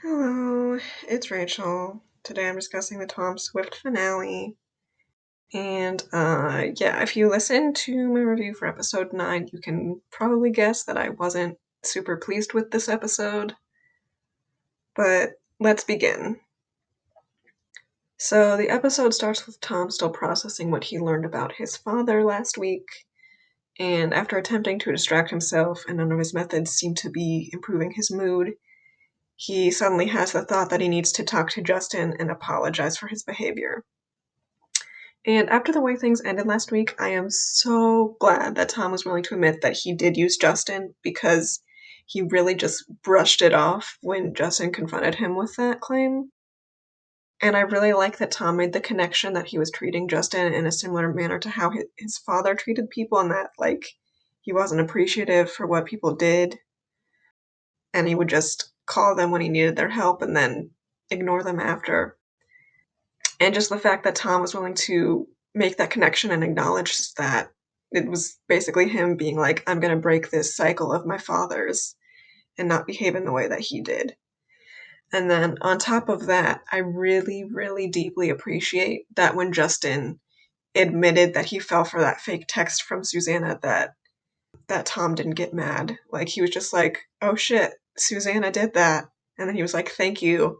Hello, it's Rachel. Today I'm discussing the Tom Swift finale. And yeah, if you listen to my review for episode 9, you can probably guess that I wasn't super pleased with this episode. But let's begin. So the episode starts with Tom still processing what he learned about his father last week. And after attempting to distract himself, and none of his methods seem to be improving his mood, he suddenly has the thought that he needs to talk to Justin and apologize for his behavior. And after the way things ended last week, I am so glad that Tom was willing to admit that he did use Justin, because he really just brushed it off when Justin confronted him with that claim. And I really like that Tom made the connection that he was treating Justin in a similar manner to how his father treated people, and that, like, he wasn't appreciative for what people did, and he would just call them when he needed their help and then ignore them after. And just the fact that Tom was willing to make that connection and acknowledge that it was basically him being like, I'm going to break this cycle of my father's and not behave in the way that he did. And then on top of that, I really, really deeply appreciate that when Justin admitted that he fell for that fake text from Susanna, that Tom didn't get mad. Like, he was just like, oh shit, Susanna did that. And then he was like, thank you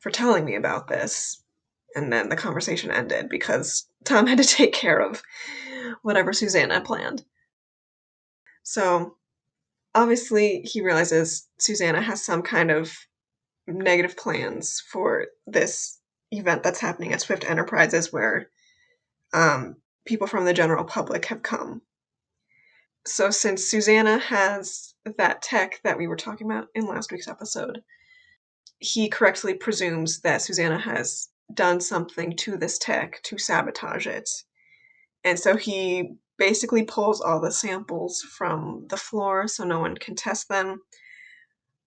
for telling me about this. And then the conversation ended because Tom had to take care of whatever Susanna planned. So obviously he realizes Susanna has some kind of negative plans for this event that's happening at Swift Enterprises, where people from the general public have come. So since Susanna has that tech that we were talking about in last week's episode, he correctly presumes that Susanna has done something to this tech to sabotage it. And so he basically pulls all the samples from the floor so no one can test them.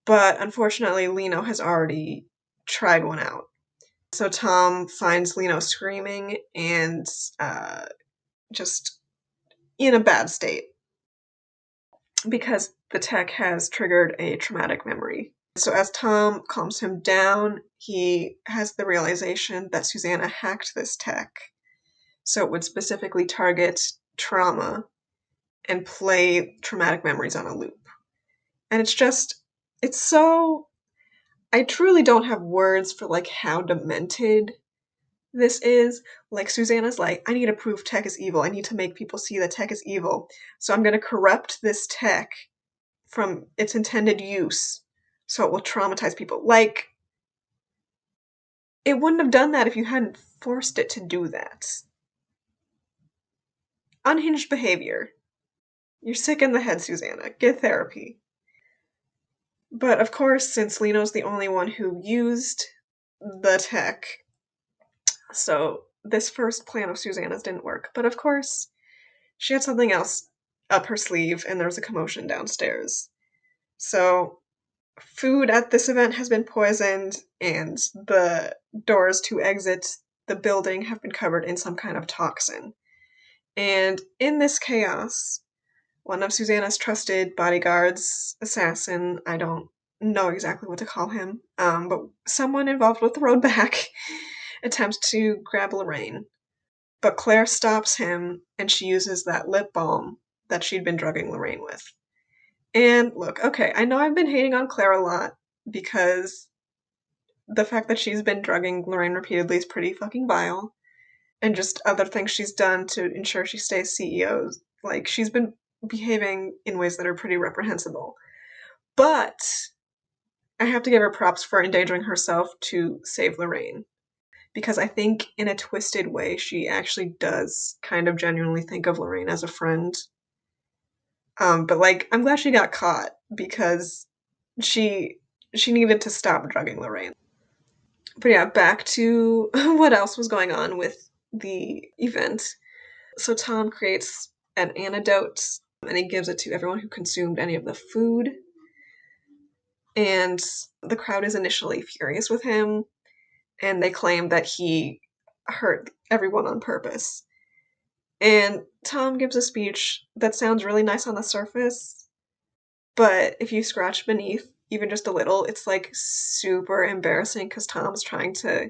But unfortunately, Lino has already tried one out. So Tom finds Lino screaming and just in a bad state because the tech has triggered a traumatic memory. So as Tom calms him down, he has the realization that Susanna hacked this tech so it would specifically target trauma and play traumatic memories on a loop. And it's so, I truly don't have words for like how demented this is. Like, Susanna's like, I need to prove tech is evil. I need to make people see that tech is evil. So I'm going to corrupt this tech from its intended use so it will traumatize people. Like, it wouldn't have done that if you hadn't forced it to do that. Unhinged behavior. You're sick in the head, Susanna. Get therapy. But of course, since Lino's the only one who used the tech, so this first plan of Susanna's didn't work. But of course, she had something else up her sleeve, and there was a commotion downstairs. So food at this event has been poisoned, and the doors to exit the building have been covered in some kind of toxin. And in this chaos, one of Susanna's trusted bodyguards, assassin, I don't know exactly what to call him, but someone involved with the road back attempts to grab Lorraine. But Claire stops him, and she uses that lip balm that she'd been drugging Lorraine with. And look, okay, I know I've been hating on Claire a lot because the fact that she's been drugging Lorraine repeatedly is pretty fucking vile. And just other things she's done to ensure she stays CEO. Like, she's been behaving in ways that are pretty reprehensible. But I have to give her props for endangering herself to save Lorraine. Because I think in a twisted way, she actually does kind of genuinely think of Lorraine as a friend. But like, I'm glad she got caught because she needed to stop drugging Lorraine. But yeah, back to what else was going on with the event. So Tom creates an antidote and he gives it to everyone who consumed any of the food. And the crowd is initially furious with him, and they claim that he hurt everyone on purpose. And Tom gives a speech that sounds really nice on the surface, but if you scratch beneath, even just a little, it's like super embarrassing because Tom's trying to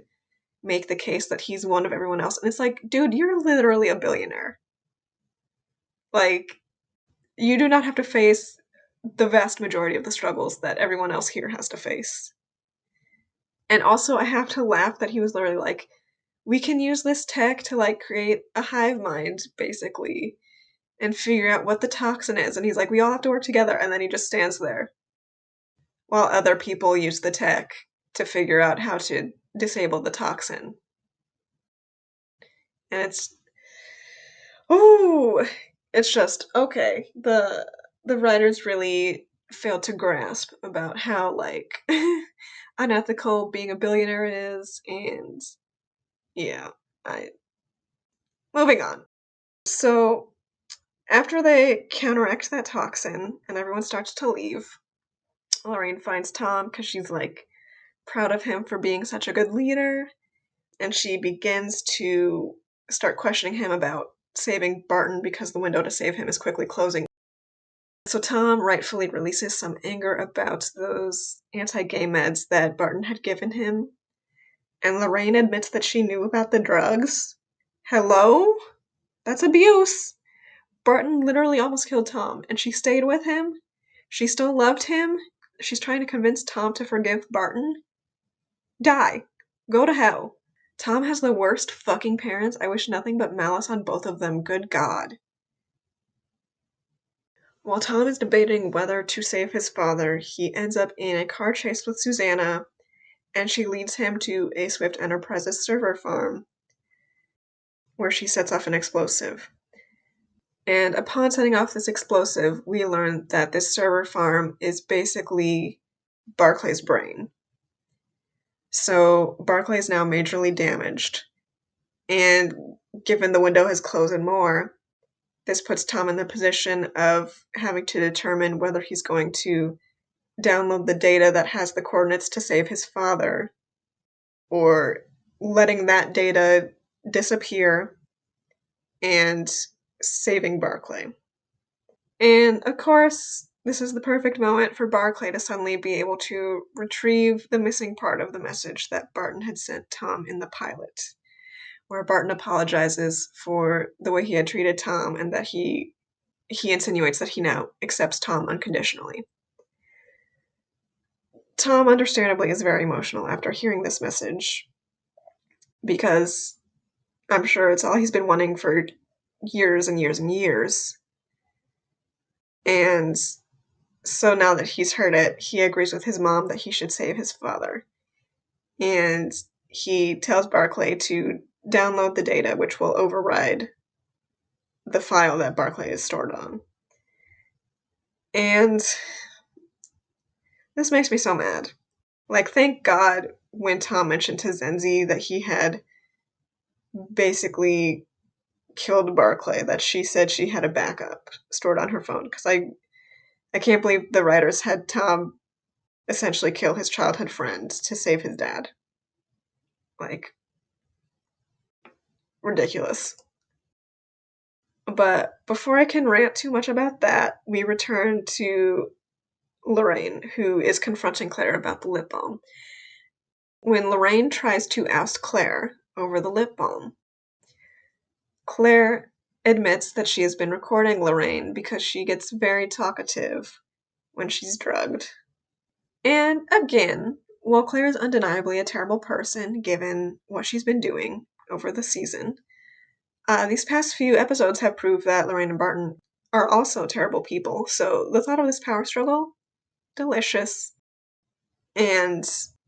make the case that he's one of everyone else. And it's like, dude, you're literally a billionaire. Like, you do not have to face the vast majority of the struggles that everyone else here has to face. And also, I have to laugh that he was literally like, we can use this tech to like create a hive mind, basically, and figure out what the toxin is. And he's like, we all have to work together. And then he just stands there while other people use the tech to figure out how to disable the toxin. And it's just okay. The writers really failed to grasp about how like unethical being a billionaire is, and yeah, I moving on. So after they counteract that toxin and everyone starts to leave, Lorraine finds Tom because she's like proud of him for being such a good leader, and she begins to start questioning him about saving Barton because the window to save him is quickly closing. So Tom rightfully releases some anger about those anti-gay meds that Barton had given him, and Lorraine admits that she knew about the drugs. Hello? That's abuse. Barton literally almost killed Tom, and she stayed with him. She still loved him. She's trying to convince Tom to forgive Barton. Die. Go to hell. Tom has the worst fucking parents. I wish nothing but malice on both of them. Good God. While Tom is debating whether to save his father, he ends up in a car chase with Susanna, and she leads him to a Swift Enterprises server farm, where she sets off an explosive. And upon setting off this explosive, we learn that this server farm is basically Barclay's brain. So Barclay is now majorly damaged, and given the window has closed and more, this puts Tom in the position of having to determine whether he's going to download the data that has the coordinates to save his father, or letting that data disappear and saving Barclay. And of course, this is the perfect moment for Barclay to suddenly be able to retrieve the missing part of the message that Barton had sent Tom in the pilot, where Barton apologizes for the way he had treated Tom and that he insinuates that he now accepts Tom unconditionally. Tom, understandably, is very emotional after hearing this message, because I'm sure it's all he's been wanting for years and years and years. And so now that he's heard it, he agrees with his mom that he should save his father. And he tells Barclay to download the data, which will override the file that Barclay is stored on. And this makes me so mad. Like, thank God when Tom mentioned to Zenzi that he had basically killed Barclay, that she said she had a backup stored on her phone. Because I can't believe the writers had Tom essentially kill his childhood friend to save his dad. Like, ridiculous. But before I can rant too much about that, we return to Lorraine, who is confronting Claire about the lip balm. When Lorraine tries to oust Claire over the lip balm, Claire admits that she has been recording Lorraine because she gets very talkative when she's drugged. And again, while Claire is undeniably a terrible person given what she's been doing over the season, these past few episodes have proved that Lorraine and Barton are also terrible people, so the thought of this power struggle, delicious. And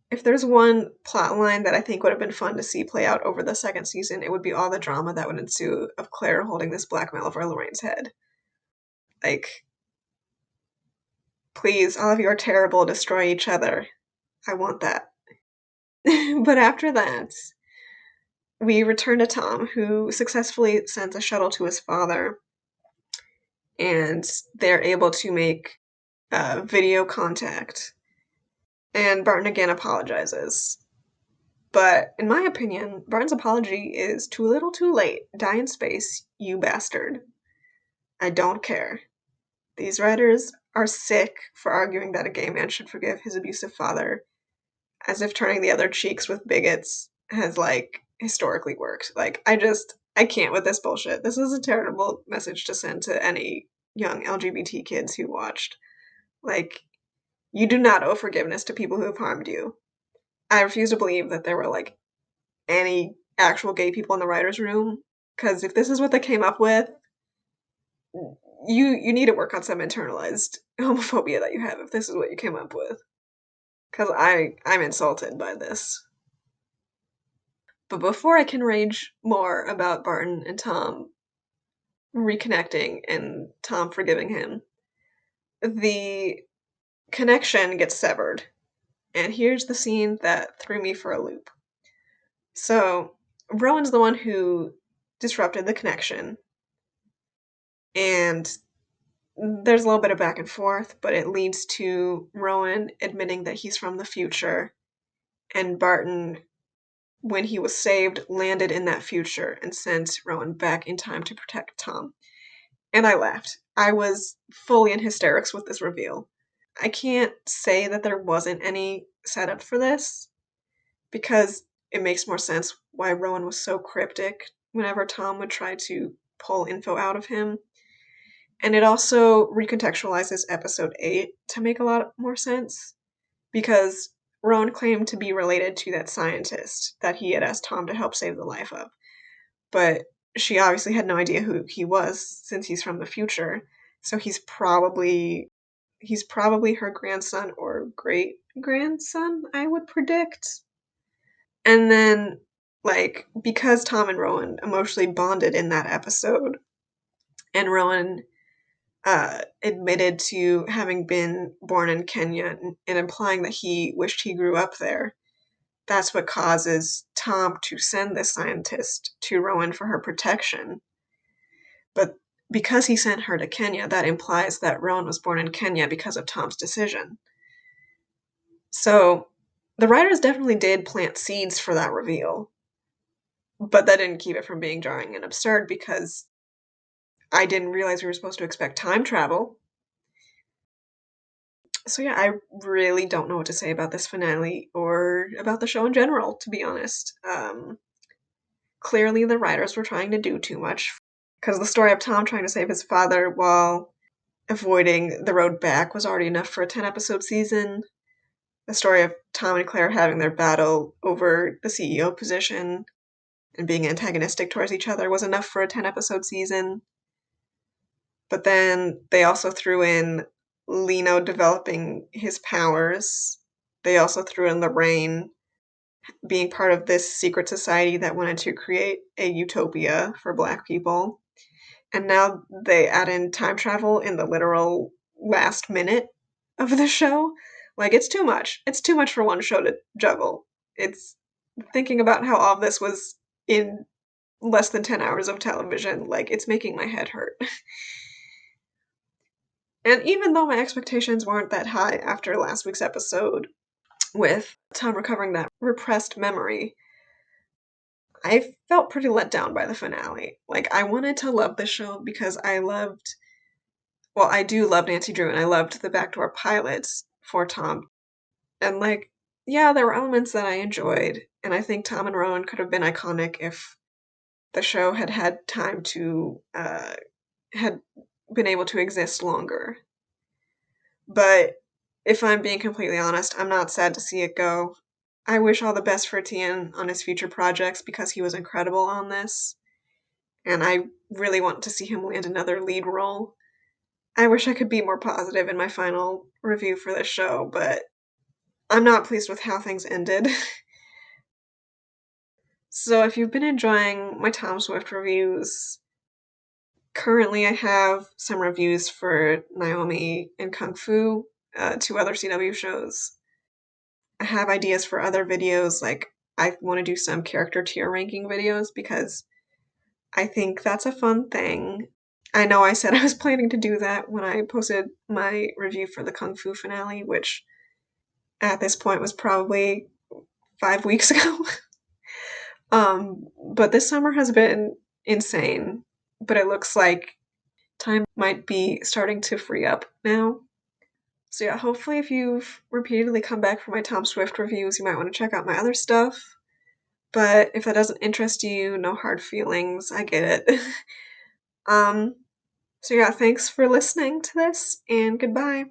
if there's one plot line that I think would have been fun to see play out over the second season, it would be all the drama that would ensue of Claire holding this blackmail over Lorraine's head. Like, please, all of you are terrible, destroy each other. I want that. But after that, we return to Tom, who successfully sends a shuttle to his father, and they're able to make video contact. And Barton again apologizes. But in my opinion, Barton's apology is too little too late. Die in space, you bastard. I don't care. These writers are sick for arguing that a gay man should forgive his abusive father, as if turning the other cheeks with bigots has, like, historically worked. Like, I can't with this bullshit. This is a terrible message to send to any young LGBT kids who watched. Like, you do not owe forgiveness to people who have harmed you. I refuse to believe that there were, like, any actual gay people in the writer's room, because if this is what they came up with, you need to work on some internalized homophobia that you have if this is what you came up with. Because I'm insulted by this. But before I can rage more about Barton and Tom reconnecting and Tom forgiving him, the connection gets severed. And here's the scene that threw me for a loop. So, Rowan's the one who disrupted the connection. And there's a little bit of back and forth, but it leads to Rowan admitting that he's from the future. And Barton, when he was saved, landed in that future and sent Rowan back in time to protect Tom. And I laughed. I was fully in hysterics with this reveal. I can't say that there wasn't any setup for this, because it makes more sense why Rowan was so cryptic whenever Tom would try to pull info out of him. And it also recontextualizes episode 8 to make a lot more sense, because Rowan claimed to be related to that scientist that he had asked Tom to help save the life of. But she obviously had no idea who he was, since he's from the future. So he's probably her grandson or great-grandson, I would predict. And then, like, because Tom and Rowan emotionally bonded in that episode, and Rowan admitted to having been born in Kenya and implying that he wished he grew up there, that's what causes Tom to send this scientist to Rowan for her protection. But because he sent her to Kenya, that implies that Rowan was born in Kenya because of Tom's decision. So the writers definitely did plant seeds for that reveal, but that didn't keep it from being jarring and absurd, because I didn't realize we were supposed to expect time travel. So yeah, I really don't know what to say about this finale or about the show in general, to be honest. Clearly the writers were trying to do too much, because the story of Tom trying to save his father while avoiding the road back was already enough for a 10-episode season. The story of Tom and Claire having their battle over the CEO position and being antagonistic towards each other was enough for a 10-episode season. But then they also threw in Lino developing his powers. They also threw in Lorraine being part of this secret society that wanted to create a utopia for Black people. And now they add in time travel in the literal last minute of the show. Like, it's too much. It's too much for one show to juggle. It's thinking about how all of this was in less than 10 hours of television. Like, it's making my head hurt. And even though my expectations weren't that high after last week's episode with Tom recovering that repressed memory, I felt pretty let down by the finale. Like, I wanted to love the show because I do love Nancy Drew, and I loved the backdoor pilots for Tom. And, like, yeah, there were elements that I enjoyed, and I think Tom and Rowan could have been iconic if the show had had time to, had been able to exist longer. But if I'm being completely honest, I'm not sad to see it go. I wish all the best for Tian on his future projects, because he was incredible on this, and I really want to see him land another lead role. I wish I could be more positive in my final review for this show, but I'm not pleased with how things ended. So if you've been enjoying my Tom Swift reviews, currently I have some reviews for Naomi and Kung Fu, 2 other CW shows. I have ideas for other videos, like I want to do some character tier ranking videos, because I think that's a fun thing. I know I said I was planning to do that when I posted my review for the Kung Fu finale, which at this point was probably 5 weeks ago. But this summer has been insane, but it looks like time might be starting to free up now. So yeah, hopefully if you've repeatedly come back for my Tom Swift reviews, you might want to check out my other stuff. But if that doesn't interest you, no hard feelings. I get it. um, so yeah, thanks for listening to this, and goodbye.